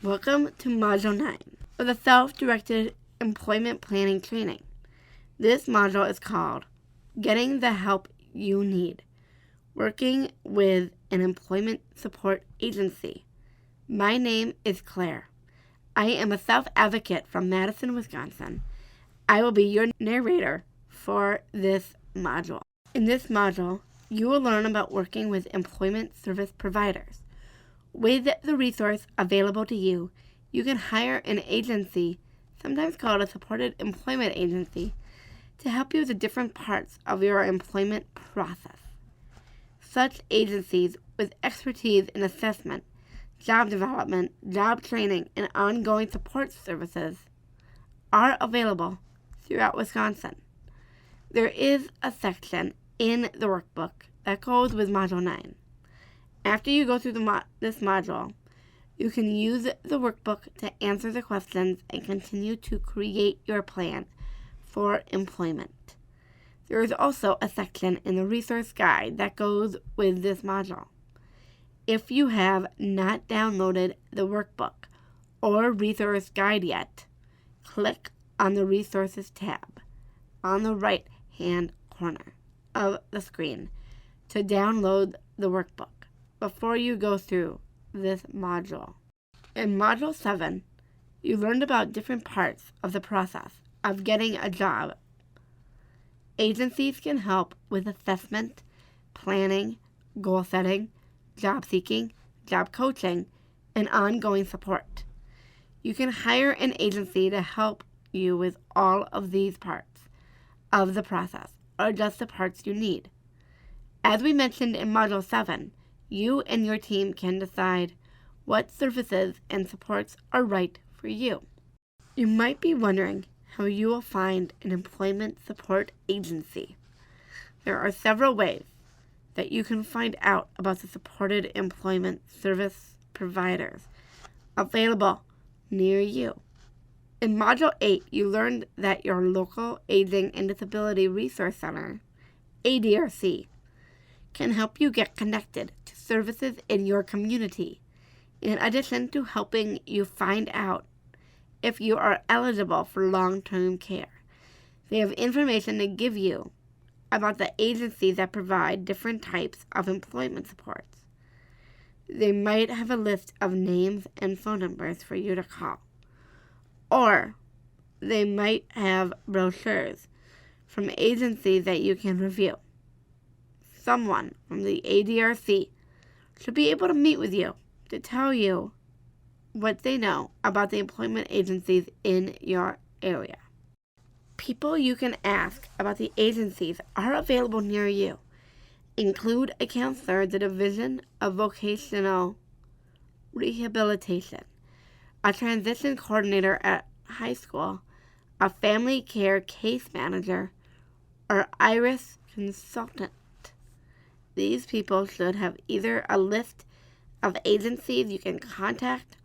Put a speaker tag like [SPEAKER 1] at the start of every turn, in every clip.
[SPEAKER 1] Welcome to Module 9 of the Self-Directed Employment Planning Training. This module is called Getting the Help You Need, Working with an Employment Support Agency. My name is Claire. I am a self-advocate from Madison, Wisconsin. I will be your narrator for this module. In this module, you will learn about working with employment service providers. With the resource available to you, you can hire an agency, sometimes called a supported employment agency, to help you with the different parts of your employment process. Such agencies with expertise in assessment, job development, job training, and ongoing support services are available throughout Wisconsin. There is a section in the workbook that goes with Module 9. After you go through this module, you can use the workbook to answer the questions and continue to create your plan for employment. There is also a section in the resource guide that goes with this module. If you have not downloaded the workbook or resource guide yet, click on the Resources tab on the right-hand corner of the screen to download the workbook before you go through this module. In Module 7, you learned about different parts of the process of getting a job. Agencies can help with assessment, planning, goal setting, job seeking, job coaching, and ongoing support. You can hire an agency to help you with all of these parts of the process, or just the parts you need. As we mentioned in Module 7, you and your team can decide what services and supports are right for you. You might be wondering how you will find an employment support agency. There are several ways that you can find out about the supported employment service providers available near you. In Module 8, you learned that your local Aging and Disability Resource Center, ADRC, can help you get connected to services in your community, in addition to helping you find out if you are eligible for long-term care. They have information to give you about the agencies that provide different types of employment supports. They might have a list of names and phone numbers for you to call, or they might have brochures from agencies that you can review. Someone from the ADRC should be able to meet with you to tell you what they know about the employment agencies in your area. People you can ask about the agencies are available near you. Include a counselor at the Division of Vocational Rehabilitation, a transition coordinator at high school, a family care case manager, or IRIS consultant. These people should have either a list of agencies you can contact,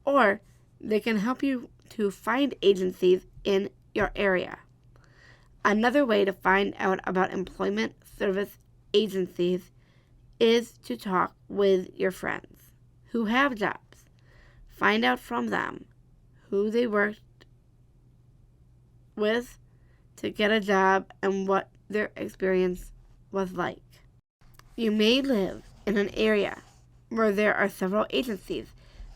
[SPEAKER 1] or they can help you to find agencies in your area. Another way to find out about employment service agencies is to talk with your friends who have jobs. Find out from them who they worked with to get a job and what their experience was like. You may live in an area where there are several agencies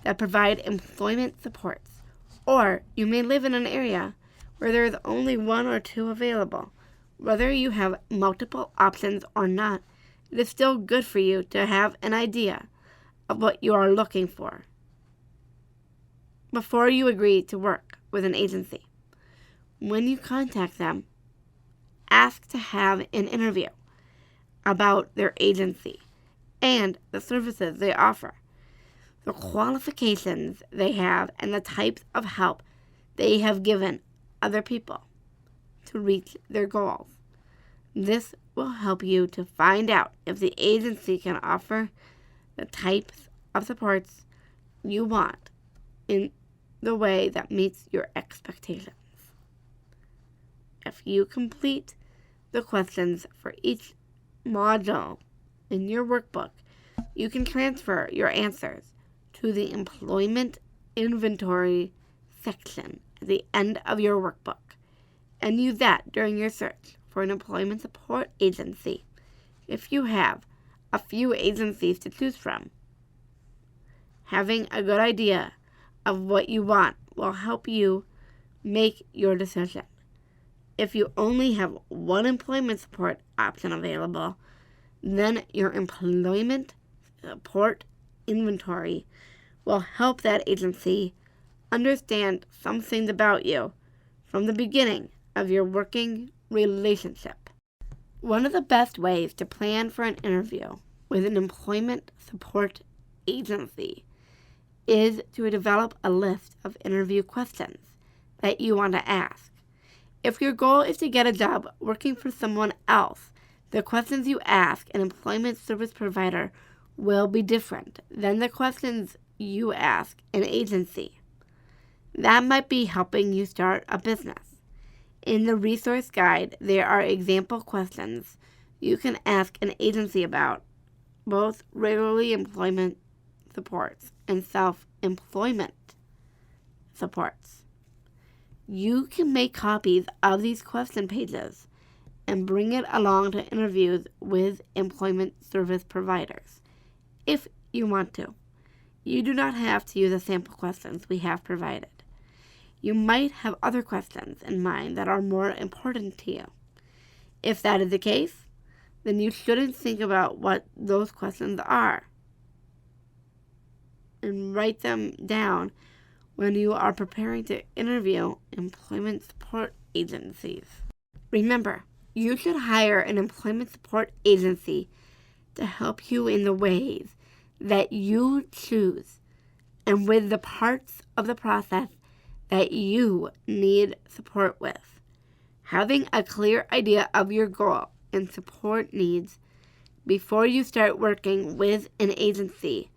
[SPEAKER 1] that provide employment supports, or you may live in an area where there is only one or two available. Whether you have multiple options or not, it is still good for you to have an idea of what you are looking for before you agree to work with an agency. When you contact them, ask to have an interview about their agency and the services they offer, the qualifications they have, and the types of help they have given other people to reach their goals. This will help you to find out if the agency can offer the types of supports you want in the way that meets your expectations. If you complete the questions for each module in your workbook, you can transfer your answers to the Employment inventory section at the end of your workbook and use that during your search for an employment support agency if you have a few agencies to choose from. Having a good idea of what you want will help you make your decision. If you only have one employment support option available, then your employment support inventory will help that agency understand some things about you from the beginning of your working relationship. One of the best ways to plan for an interview with an employment support agency is to develop a list of interview questions that you want to ask. If your goal is to get a job working for someone else, the questions you ask an employment service provider will be different than the questions you ask an agency. That might be helping you start a business. In the resource guide, there are example questions you can ask an agency about both regularly employment supports and self-employment supports. You can make copies of these question pages and bring it along to interviews with employment service providers if you want to. You do not have to use the sample questions we have provided. You might have other questions in mind that are more important to you. If that is the case, then you shouldn't think about what those questions are and write them down when you are preparing to interview employment support agencies. Remember, you should hire an employment support agency to help you in the ways that you choose and with the parts of the process that you need support with. Having a clear idea of your goal and support needs before you start working with an agency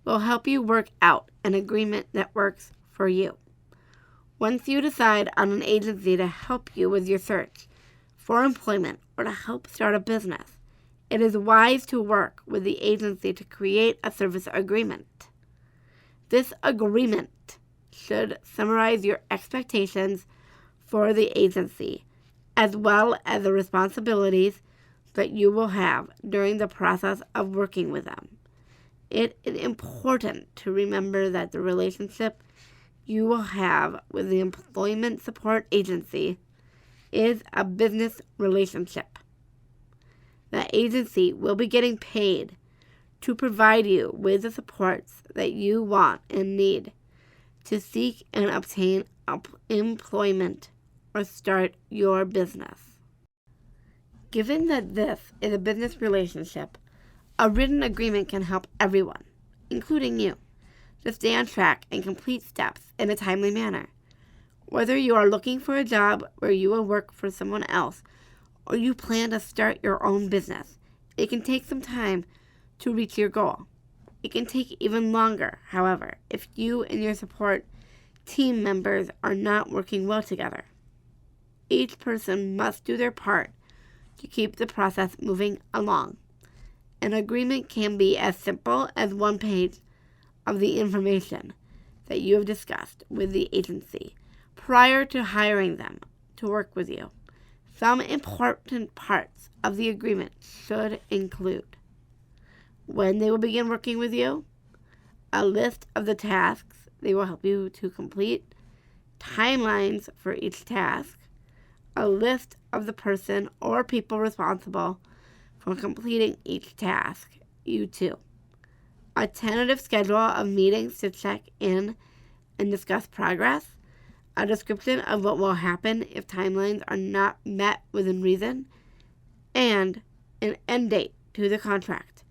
[SPEAKER 1] will help you work out an agreement that works for you. Once you decide on an agency to help you with your search for employment or to help start a business, it is wise to work with the agency to create a service agreement. This agreement should summarize your expectations for the agency, as well as the responsibilities that you will have during the process of working with them. It is important to remember that the relationship you will have with the employment support agency is a business relationship. The agency will be getting paid to provide you with the supports that you want and need to seek and obtain employment or start your business. Given that this is a business relationship, a written agreement can help everyone, including you, to stay on track and complete steps in a timely manner. Whether you are looking for a job where you will work for someone else or you plan to start your own business, it can take some time to reach your goal. It can take even longer, however, if you and your support team members are not working well together. Each person must do their part to keep the process moving along. An agreement can be as simple as one page of the information that you have discussed with the agency prior to hiring them to work with you. Some important parts of the agreement should include when they will begin working with you, a list of the tasks they will help you to complete, timelines for each task, a list of the person or people responsible for completing each task, you too, a tentative schedule of meetings to check in and discuss progress, a description of what will happen if timelines are not met within reason, and an end date to the contract,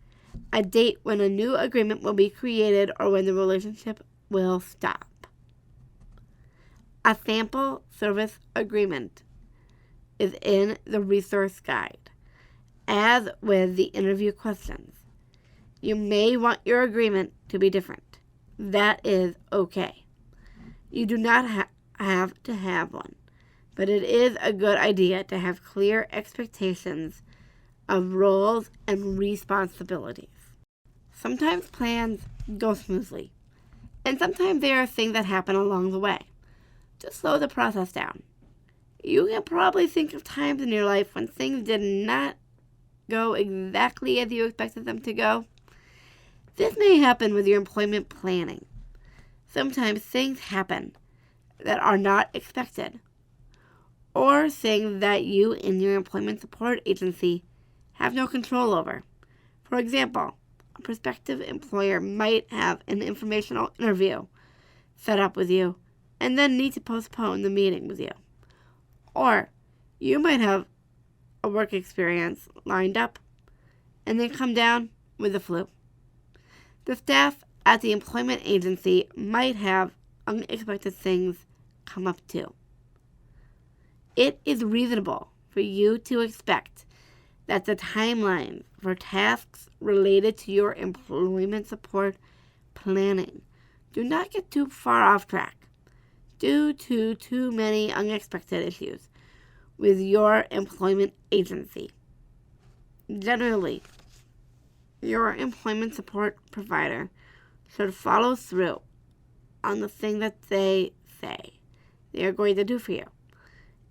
[SPEAKER 1] a date when a new agreement will be created or when the relationship will stop. A sample service agreement is in the resource guide, as with the interview questions. You may want your agreement to be different. That is okay. You do not have to have one, but it is a good idea to have clear expectations of roles and responsibilities. Sometimes plans go smoothly, And sometimes there are things that happen along the way to slow the process down. You can probably think of times in your life when things did not go exactly as you expected them to go. This may happen with your employment planning. Sometimes things happen that are not expected, or things that you and your employment support agency have no control over. For example, a prospective employer might have an informational interview set up with you and then need to postpone the meeting with you. Or you might have a work experience lined up and then come down with the flu. The staff at the employment agency might have unexpected things come up too. It is reasonable for you to expect that the timeline for tasks related to your employment support planning do not get too far off track due to too many unexpected issues with your employment agency. Generally, your employment support provider should follow through on the thing that they say they are going to do for you.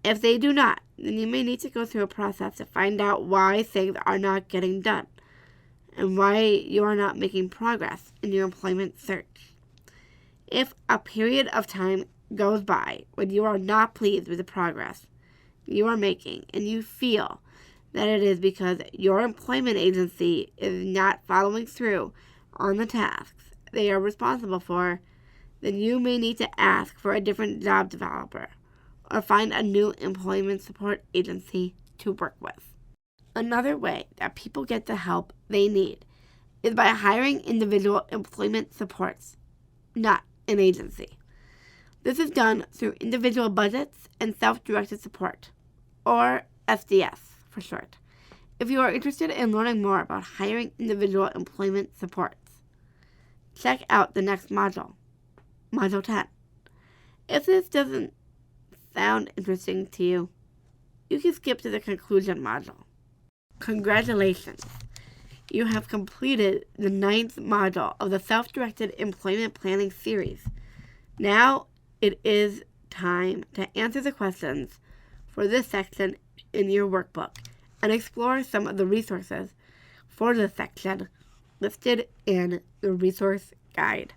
[SPEAKER 1] If they do not, then you may need to go through a process to find out why things are not getting done and why you are not making progress in your employment search. If a period of time goes by when you are not pleased with the progress you are making and you feel that it is because your employment agency is not following through on the tasks they are responsible for, then you may need to ask for a different job developer or find a new employment support agency to work with. Another way that people get the help they need is by hiring individual employment supports, not an agency. This is done through individual budgets and self-directed support, or SDS for short. If you are interested in learning more about hiring individual employment supports, check out the next module, Module 10. If this doesn't sound interesting to you, you can skip to the conclusion module. Congratulations! You have completed the 9th module of the Self-Directed Employment Planning series. Now it is time to answer the questions for this section in your workbook and explore some of the resources for this section listed in the resource guide.